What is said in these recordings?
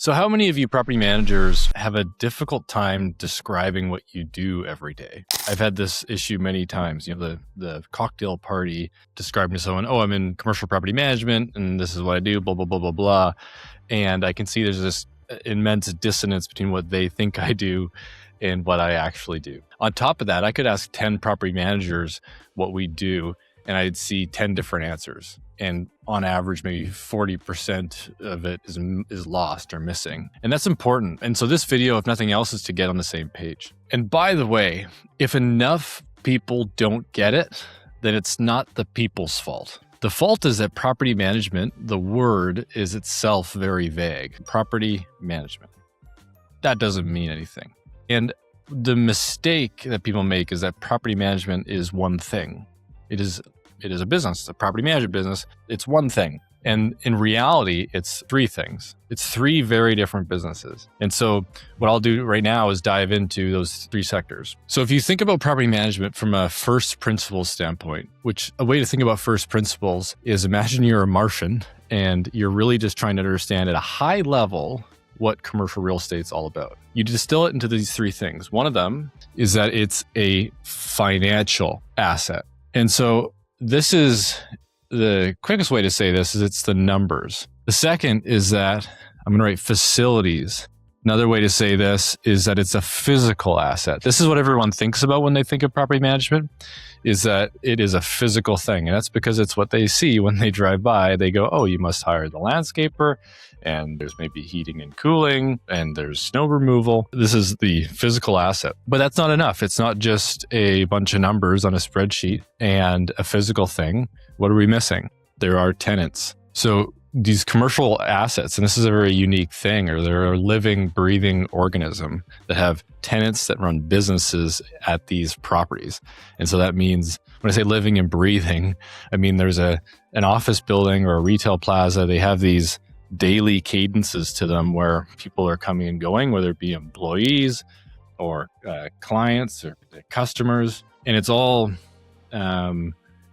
So how many of you property managers have a difficult time describing what you do every day? I've had this issue many times, the cocktail party describing to someone, oh, I'm in commercial property management and this is what I do, blah, blah, blah, blah, blah. And I can see there's this immense dissonance between what they think I do and what I actually do. On top of that, I could ask 10 property managers what we do and I'd see 10 different answers. And on average, maybe 40% of it is lost or missing. And that's important. And so this video, if nothing else, is to get on the same page. And by the way, if enough people don't get it, then it's not the people's fault. The fault is that property management, the word is itself very vague. Property management. That doesn't mean anything. And the mistake that people make is that property management is one thing. It is a business, it's a property management business. It's one thing. And in reality, it's three things. It's three very different businesses. And so what I'll do right now is dive into those three sectors. So if you think about property management from a first principles standpoint, which a way to think about first principles is imagine you're a Martian and you're really just trying to understand at a high level what commercial real estate's all about. You distill it into these three things. One of them is that it's a financial asset. And so this is the quickest way to say this is it's the numbers. The second is that I'm going to write facilities. Another way to say this is that it's a physical asset. This is what everyone thinks about when they think of property management, is that it is a physical thing. And that's because it's what they see when they drive by. They go, oh, you must hire the landscaper, and there's maybe heating and cooling, and there's snow removal. This is the physical asset. But that's not enough. It's not just a bunch of numbers on a spreadsheet and a physical thing. What are we missing? There are tenants. So these commercial assets, and this is a very unique thing, or they're a living, breathing organism that have tenants that run businesses at these properties. And so that means, when I say living and breathing, I mean there's an office building or a retail plaza. They have these daily cadences to them where people are coming and going, whether it be employees or clients or customers. And it's all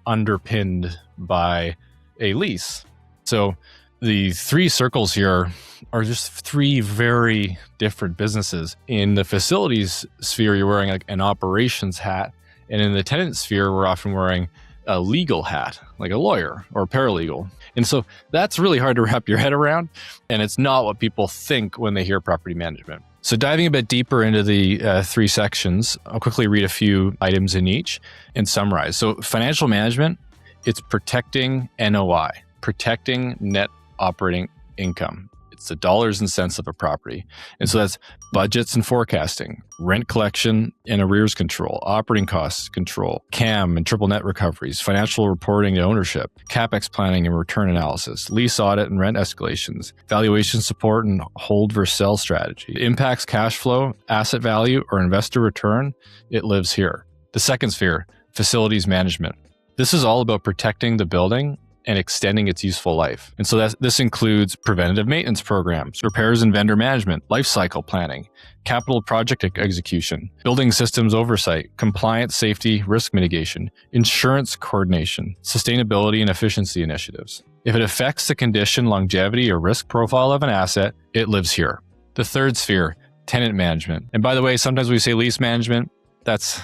underpinned by a lease. So the three circles here are just three very different businesses. In the facilities sphere, you're wearing like an operations hat. And in the tenant sphere, we're often wearing a legal hat, like a lawyer or a paralegal. And so that's really hard to wrap your head around. And it's not what people think when they hear property management. So diving a bit deeper into the three sections, I'll quickly read a few items in each and summarize. So financial management, it's protecting NOI, protecting net operating income. It's the dollars and cents of a property. And so that's budgets and forecasting, rent collection and arrears control, operating costs control, CAM and triple net recoveries, financial reporting to ownership, CapEx planning and return analysis, lease audit and rent escalations, valuation support and hold versus sell strategy. It impacts cash flow, asset value, or investor return. It lives here. The second sphere, facilities management. This is all about protecting the building and extending its useful life. And so this includes preventative maintenance programs, repairs and vendor management, life cycle planning, capital project execution, building systems oversight, compliance, safety, risk mitigation, insurance coordination, sustainability and efficiency initiatives. If it affects the condition, longevity, or risk profile of an asset, it lives here. The third sphere, tenant management. And by the way, sometimes we say lease management. That's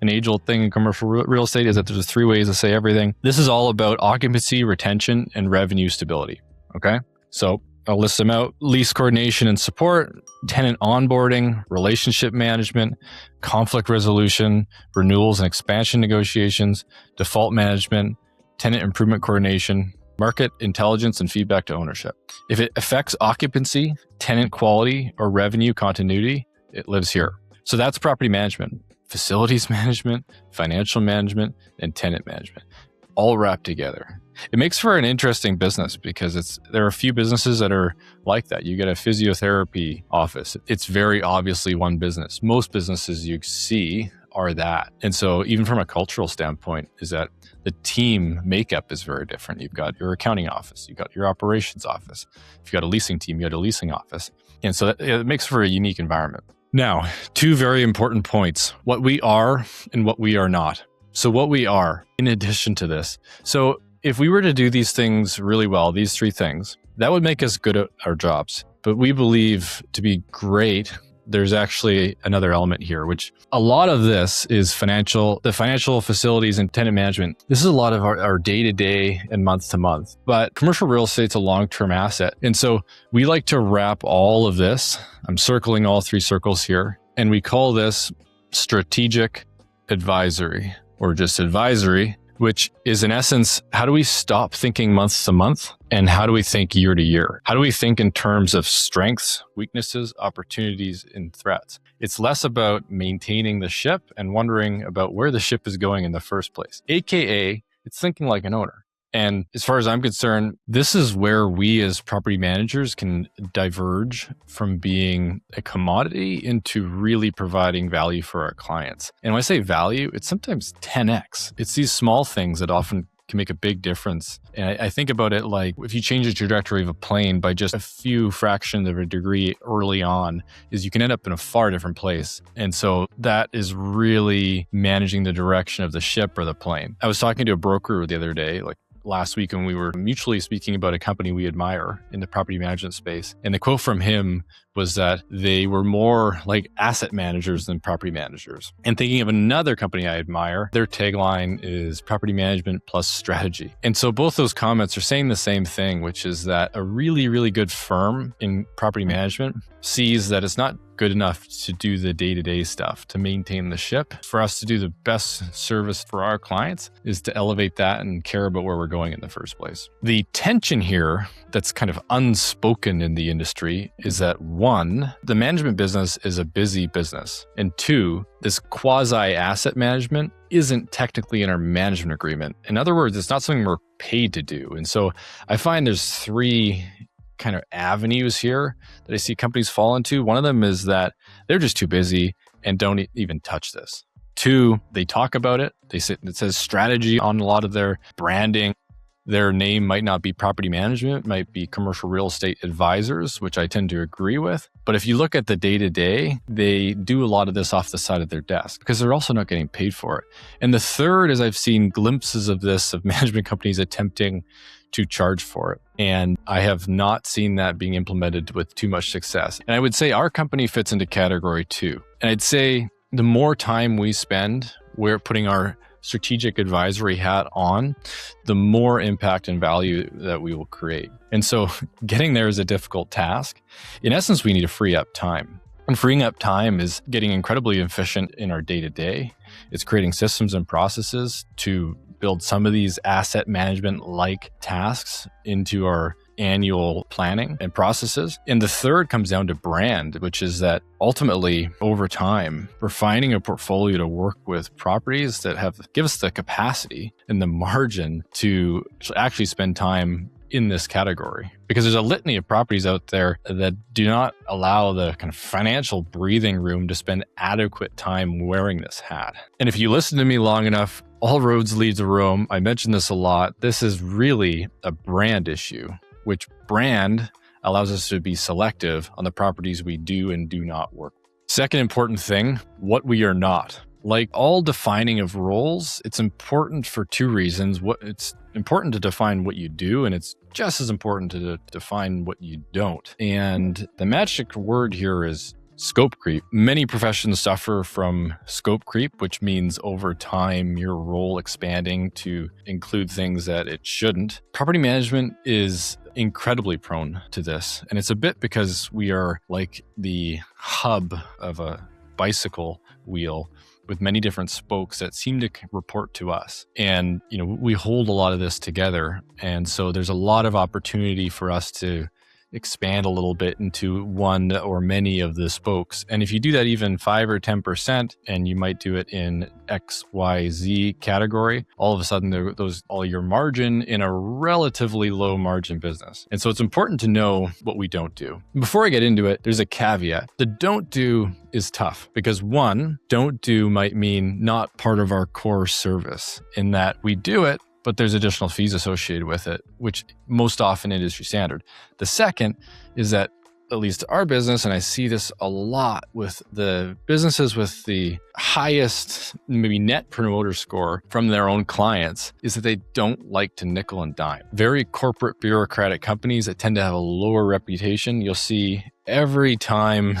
an age-old thing in commercial real estate, is that there's three ways to say everything. This is all about occupancy, retention, and revenue stability. Okay? So I'll list them out. Lease coordination and support, tenant onboarding, relationship management, conflict resolution, renewals and expansion negotiations, default management, tenant improvement coordination, market intelligence and feedback to ownership. If it affects occupancy, tenant quality, or revenue continuity, it lives here. So that's property management. Facilities management, financial management, and tenant management, all wrapped together. It makes for an interesting business because there are a few businesses that are like that. You get a physiotherapy office. It's very obviously one business. Most businesses you see are that. And so even from a cultural standpoint, is that the team makeup is very different. You've got your accounting office, you've got your operations office. If you've got a leasing team, you got a leasing office. And so it makes for a unique environment. Now, two very important points, what we are and what we are not. So what we are, in addition to this. So if we were to do these things really well, these three things, that would make us good at our jobs. But we believe to be great, there's actually another element here, which a lot of this is the financial facilities and tenant management. This is a lot of our day-to-day and month-to-month. But commercial real estate's a long-term asset. And so we like to wrap all of this. I'm circling all three circles here. And we call this strategic advisory, or just advisory, which is in essence, how do we stop thinking month to month and how do we think year to year? How do we think in terms of strengths, weaknesses, opportunities, and threats? It's less about maintaining the ship and wondering about where the ship is going in the first place, AKA it's thinking like an owner. And as far as I'm concerned, this is where we as property managers can diverge from being a commodity into really providing value for our clients. And when I say value, it's sometimes 10x. It's these small things that often can make a big difference. And I think about it like if you change the trajectory of a plane by just a few fractions of a degree early on, is you can end up in a far different place. And so that is really managing the direction of the ship or the plane. I was talking to a broker the other day, like last week, when we were mutually speaking about a company we admire in the property management space. And the quote from him was that they were more like asset managers than property managers. And thinking of another company I admire, their tagline is property management plus strategy. And so both those comments are saying the same thing, which is that a really, really good firm in property management sees that it's not good enough to do the day-to-day stuff, to maintain the ship. For us to do the best service for our clients is to elevate that and care about where we're going in the first place. The tension here that's kind of unspoken in the industry is that one, the management business is a busy business. And two, this quasi-asset management isn't technically in our management agreement. In other words, it's not something we're paid to do. And so I find there's three kind of avenues here that I see companies fall into. One of them is that they're just too busy and don't even touch this. Two, they talk about it. It says strategy on a lot of their branding. Their name might not be property management, it might be commercial real estate advisors, which I tend to agree with. But if you look at the day-to-day, they do a lot of this off the side of their desk because they're also not getting paid for it. And the third is I've seen glimpses of this, of management companies attempting to charge for it. And I have not seen that being implemented with too much success. And I would say our company fits into category 2. And I'd say the more time we spend, we're putting our strategic advisory hat on, the more impact and value that we will create. And so getting there is a difficult task. In essence, we need to free up time. And freeing up time is getting incredibly efficient in our day-to-day. It's creating systems and processes to build some of these asset management-like tasks into our annual planning and processes. And the third comes down to brand, which is that ultimately over time, we're finding a portfolio to work with properties that give us the capacity and the margin to actually spend time in this category. Because there's a litany of properties out there that do not allow the kind of financial breathing room to spend adequate time wearing this hat. And if you listen to me long enough, all roads lead to Rome. I mention this a lot. This is really a brand issue, which brand allows us to be selective on the properties we do and do not work. Second important thing, what we are not. Like all defining of roles, it's important for two reasons. It's important to define what you do, and it's just as important to define what you don't. And the magic word here is scope creep. Many professions suffer from scope creep, which means over time, your role expanding to include things that it shouldn't. Property management is incredibly prone to this. And it's a bit because we are like the hub of a bicycle wheel with many different spokes that seem to report to us. And, we hold a lot of this together. And so there's a lot of opportunity for us to expand a little bit into one or many of the spokes. And if you do that even 5 or 10%, and you might do it in XYZ category, all of a sudden those all your margin in a relatively low margin business. And so it's important to know what we don't do. Before I get into it, there's a caveat. The don't do is tough because one, don't do might mean not part of our core service in that we do it, but there's additional fees associated with it, which most often industry standard. The second is that at least our business, and I see this a lot with the businesses with the highest maybe net promoter score from their own clients, is that they don't like to nickel and dime. Very corporate bureaucratic companies that tend to have a lower reputation, you'll see every time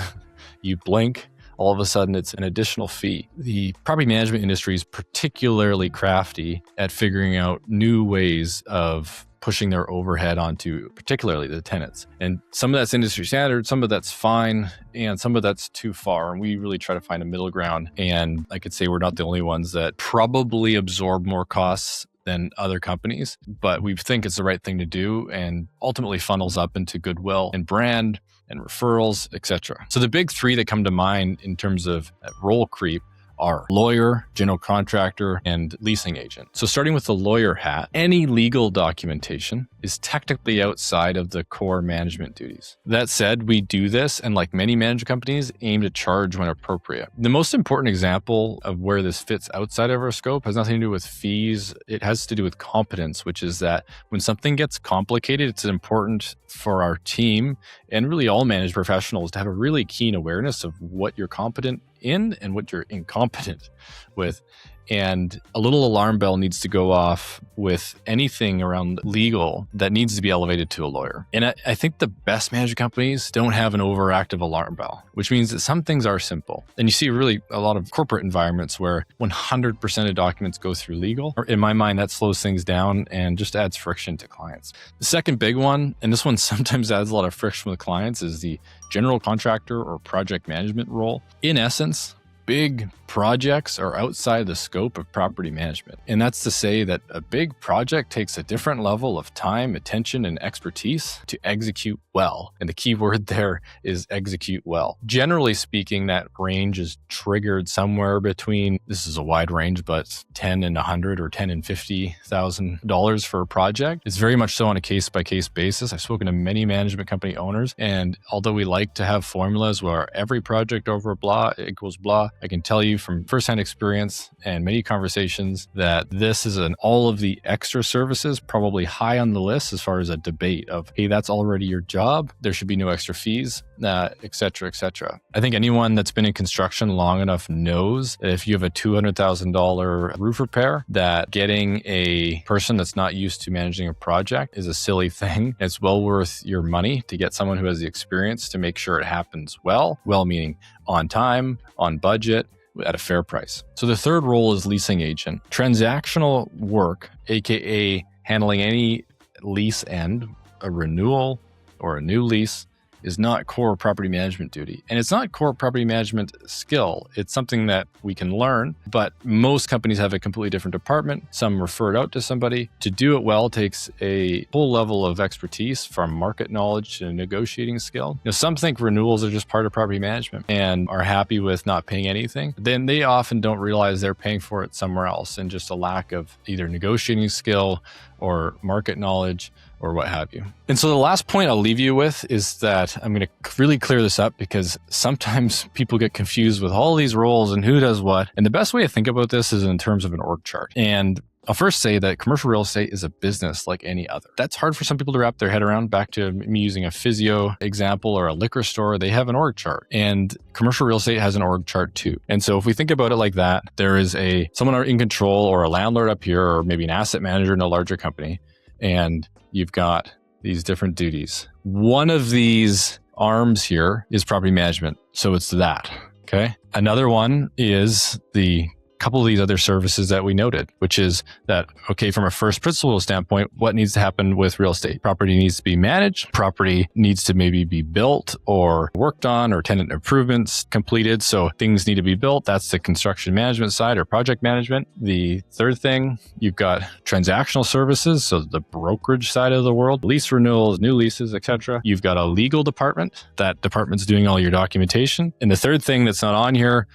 you blink, all of a sudden it's an additional fee. The property management industry is particularly crafty at figuring out new ways of pushing their overhead onto particularly the tenants. And some of that's industry standard, some of that's fine, and some of that's too far. And we really try to find a middle ground. And I could say we're not the only ones that probably absorb more costs than other companies, but we think it's the right thing to do and ultimately funnels up into goodwill and brand and referrals, etc. So the big three that come to mind in terms of role creep are lawyer, general contractor, and leasing agent. So starting with the lawyer hat, any legal documentation is technically outside of the core management duties. That said, we do this, and like many management companies, aim to charge when appropriate. The most important example of where this fits outside of our scope has nothing to do with fees. It has to do with competence, which is that when something gets complicated, it's important for our team and really all managed professionals to have a really keen awareness of what you're competent in and what you're incompetent with. And a little alarm bell needs to go off with anything around legal that needs to be elevated to a lawyer. And I think the best management companies don't have an overactive alarm bell, which means that some things are simple. And you see really a lot of corporate environments where 100% of documents go through legal. Or in my mind, that slows things down and just adds friction to clients. The second big one, and this one sometimes adds a lot of friction with clients, is the general contractor or project management role. In essence, big projects are outside the scope of property management. And that's to say that a big project takes a different level of time, attention, and expertise to execute well. And the key word there is execute well. Generally speaking, that range is triggered somewhere between, this is a wide range, but 10 and 100 or 10 and $50,000 for a project. It's very much so on a case-by-case basis. I've spoken to many management company owners, and although we like to have formulas where every project over blah equals blah, I can tell you from firsthand experience and many conversations that this is all of the extra services probably high on the list as far as a debate of, hey, that's already your job. There should be no extra fees, et cetera, et cetera. I think anyone that's been in construction long enough knows that if you have a $200,000 roof repair, that getting a person that's not used to managing a project is a silly thing. It's well worth your money to get someone who has the experience to make sure it happens well meaning on time, on budget, at a fair price. So the third role is leasing agent. Transactional work, aka handling any lease end, a renewal or a new lease, is not core property management duty. And it's not core property management skill. It's something that we can learn, but most companies have a completely different department. Some refer it out to somebody. To do it well takes a full level of expertise, from market knowledge to negotiating skill. Some think renewals are just part of property management and are happy with not paying anything. Then they often don't realize they're paying for it somewhere else, and just a lack of either negotiating skill or market knowledge or what have you. And so the last point I'll leave you with is that I'm going to really clear this up, because sometimes people get confused with all these roles and who does what. And the best way to think about this is in terms of an org chart. And I'll first say that commercial real estate is a business like any other. That's hard for some people to wrap their head around. Back to me using a physio example or a liquor store, they have an org chart, and commercial real estate has an org chart too. And so if we think about it like that, there is someone in control or a landlord up here, or maybe an asset manager in a larger company, and you've got these different duties. One of these arms here is property management. So it's that, okay? Another one is the couple of these other services that we noted, which is that, okay, from a first principle standpoint, what needs to happen with real estate? Property needs to be managed. Property needs to maybe be built or worked on, or tenant improvements completed. So things need to be built. That's the construction management side or project management. The third thing, you've got transactional services. So the brokerage side of the world, lease renewals, new leases, etc. You've got a legal department. That department's doing all your documentation. And the third thing that's not on here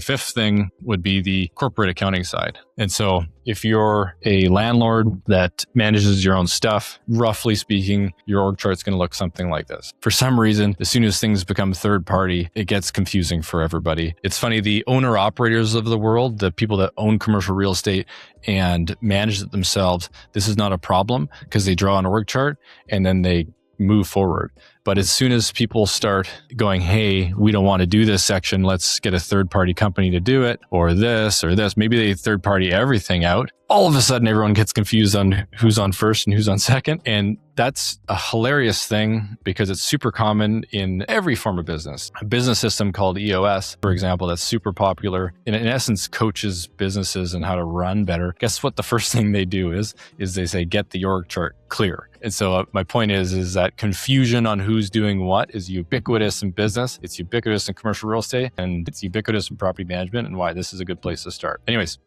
fifth thing would be the corporate accounting side. And so if you're a landlord that manages your own stuff, roughly speaking, your org chart's going to look something like this. For some reason, as soon as things become third party, it gets confusing for everybody. It's funny, the owner operators of the world, the people that own commercial real estate and manage it themselves, this is not a problem because they draw an org chart and then they move forward. But as soon as people start going, hey, we don't want to do this section, let's get a third-party company to do it, or this, maybe they third-party everything out. All of a sudden, everyone gets confused on who's on first and who's on second. And that's a hilarious thing because it's super common in every form of business. A business system called EOS, for example, that's super popular. In essence, coaches businesses and how to run better. Guess what the first thing they do is they say, get the org chart clear. And so my point is that confusion on who's doing what is ubiquitous in business. It's ubiquitous in commercial real estate, and it's ubiquitous in property management, and why this is a good place to start. Anyways,